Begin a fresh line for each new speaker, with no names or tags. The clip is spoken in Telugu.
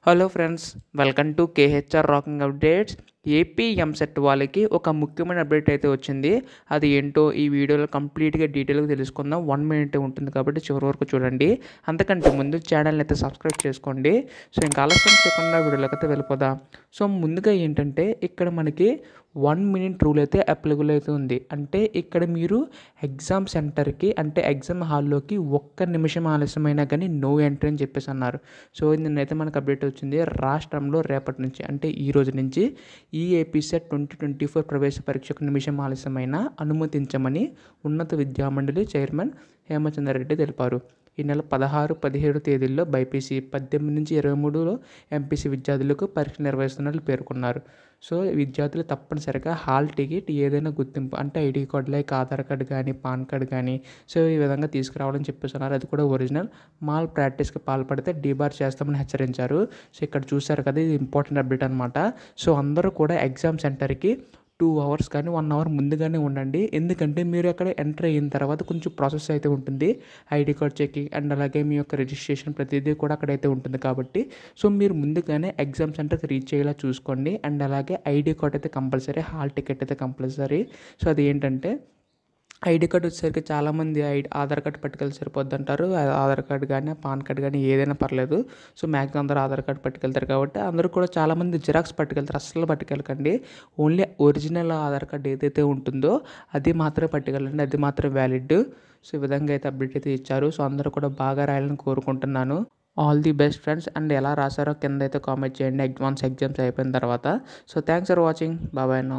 Hello friends, welcome to KHR rocking updates. AP EAMCET వాళ్ళకి ఒక ముఖ్యమైన అప్డేట్ అయితే వచ్చింది. అది ఏంటో ఈ వీడియోలో కంప్లీట్గా డీటెయిల్గా తెలుసుకుందాం. 1 మినిట్ ఉంటుంది కాబట్టి చివరి వరకు చూడండి. అంతకంటే ముందు ఛానల్ని అయితే సబ్స్క్రైబ్ చేసుకోండి. సో ఇంకా ఆలస్యం చేయకుండా వీడియోలోకి అయితే వెళ్ళిపోదాం. సో ముందుగా ఏంటంటే ఇక్కడ మనకి 1 మినిట్ రూల్ అయితే అప్లికబుల్ అయితే ఉంది. అంటే ఇక్కడ మీరు ఎగ్జామ్ సెంటర్కి అంటే ఎగ్జామ్ హాల్లోకి 1 నిమిషం ఆలస్యమైనా కానీ నో ఎంట్రీ అని చెప్పేసి అన్నారు. సో నిన్నైతే మనకు అప్డేట్ వచ్చింది. రాష్ట్రంలో రేపటి నుంచి అంటే ఈ రోజు నుంచి ఈ ఏపీ సెట్ 2024 ప్రవేశ పరీక్ష 1 నిమిషం ఆలస్యమైన అనుమతించమని ఉన్నత విద్యామండలి చైర్మన్ హేమచంద్రారెడ్డి తెలిపారు. ఈ నెల 16, 17 తేదీల్లో బైపీసీ, 18 నుంచి 23లో ఎంపీసీ విద్యార్థులకు పరీక్ష నిర్వహిస్తున్నట్లు పేర్కొన్నారు. సో విద్యార్థులు తప్పనిసరిగా హాల్ టికెట్ ఏదైనా గుర్తింపు అంటే ID card like Aadhaar card కానీ పాన్ కార్డు కానీ సో ఈ విధంగా తీసుకురావాలని చెప్పేస్తున్నారు. అది కూడా ఒరిజినల్. మాల్ ప్రాక్టీస్కి పాల్పడితే డీబార్ చేస్తామని హెచ్చరించారు. సో ఇక్కడ చూశారు కదా, ఇది ఇంపార్టెంట్ అప్డేట్ అనమాట. సో అందరూ కూడా ఎగ్జామ్ సెంటర్కి 2 అవర్స్ కానీ 1 అవర్ ముందుగానే ఉండండి. ఎందుకంటే మీరు అక్కడ ఎంటర్ అయిన తర్వాత కొంచెం ప్రాసెస్ అయితే ఉంటుంది. ఐడి కార్డ్ చెకింగ్ అండ్ అలాగే మీ యొక్క రిజిస్ట్రేషన్ ప్రతిదీ కూడా అక్కడైతే ఉంటుంది కాబట్టి సో మీరు ముందుగానే ఎగ్జామ్ సెంటర్కి రీచ్ అయ్యేలా చూసుకోండి. అండ్ అలాగే ఐడి కార్డ్ అయితే కంపల్సరీ, హాల్ టికెట్ అయితే కంపల్సరీ. సో అది ఏంటంటే ఐడి కార్డ్ వచ్చేసరికి చాలామంది ఆధార్ కార్డ్ పట్టుకెళ్తే సరిపోద్ది అంటారు. ఆధార్ కార్డ్ కానీ పాన్ కార్డ్ కానీ ఏదైనా పర్లేదు. సో మ్యాక్సిమం అందరూ ఆధార్ కార్డ్ పట్టుకెళ్తారు కాబట్టి అందరూ కూడా చాలామంది జిరాక్స్ పట్టుకెళ్తారు. అస్సలు పట్టుకెళ్ళకండి. ఓన్లీ ఒరిజినల్ ఆధార్ కార్డ్ ఏదైతే ఉంటుందో అది మాత్రమే పట్టుకెళ్ళండి. అది మాత్రం వ్యాలిడ్. సో ఈ విధంగా అయితే అప్డేట్ అయితే ఇచ్చారు. సో అందరూ కూడా బాగా రాయాలని కోరుకుంటున్నాను. All the best friends. And ఎలా రాశారో కింద అయితే కామెంట్ చేయండి వన్స్ ఎగ్జామ్స్ అయిపోయిన తర్వాత. So thanks for watching. Bye now.